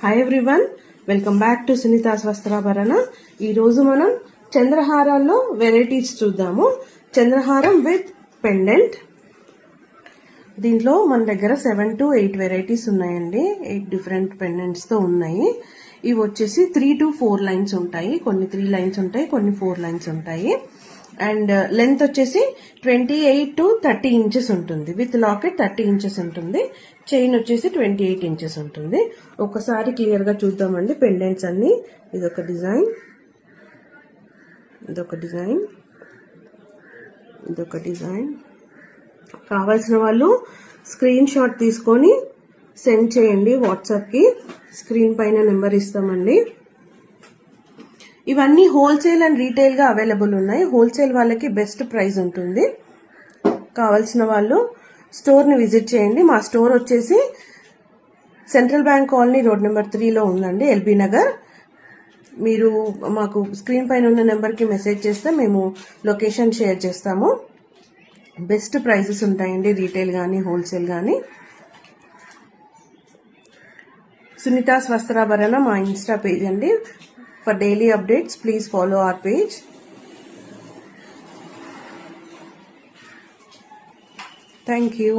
Hi everyone, welcome back to Sunitha's Vastrabharana. ఈరోజు మనం చంద్రహారాల్లో వెరైటీస్ చూద్దాము. చంద్రహారం విత్ పెండెంట్. దీంట్లో మన దగ్గర 7 to 8 వెరైటీస్ ఉన్నాయండి. 8 డిఫరెంట్ పెండెంట్స్తో ఉన్నాయి. ఇవి వచ్చేసి 3 to 4 లైన్స్ ఉంటాయి. కొన్ని 3 లైన్స్ ఉంటాయి, కొన్ని 4 లైన్స్ ఉంటాయి. అండ్ లెంత్ వచ్చేసి 28 to 30 ఇంచెస్ ఉంటుంది. విత్ లాకెట్ 30 ఇంచెస్ ఉంటుంది. చైన్ వచ్చేసి 28 ఇంచెస్ ఉంటుంది. ఒకసారి క్లియర్ గా చూద్దామండి పెండెంట్స్ అన్ని. ఇదొక డిజైన్, ఇదొక డిజైన్, ఇదొక డిజైన్. కావాల్సిన వాళ్ళు స్క్రీన్ షాట్ తీసుకొని సెండ్ చేయండి వాట్సాప్ కి. స్క్రీన్ పైన నెంబర్ ఇస్తామండి. ఇవన్నీ హోల్సేల్ అండ్ రీటైల్ గా అవైలబుల్ ఉన్నాయి. హోల్సేల్ వాళ్ళకి బెస్ట్ ప్రైస్ ఉంటుంది. కావాల్సిన వాళ్ళు స్టోర్ ని విజిట్ చేయండి. మా స్టోర్ వచ్చేసి central bank colony road number 3లో ఉందండి, ఎల్బీ నగర్. మీరు మాకు స్క్రీన్ పైన ఉన్న నెంబర్ కి మెసేజ్ చేస్తే మేము లొకేషన్ షేర్ చేస్తాము. బెస్ట్ ప్రైసెస్ ఉంటాయండి, రీటైల్ గానీ హోల్సేల్ గానీ. సునీతాస్ వస్త్రాభరణ మా ఇన్స్టా పేజ్ అండి. For daily updates, please follow our page. Thank you.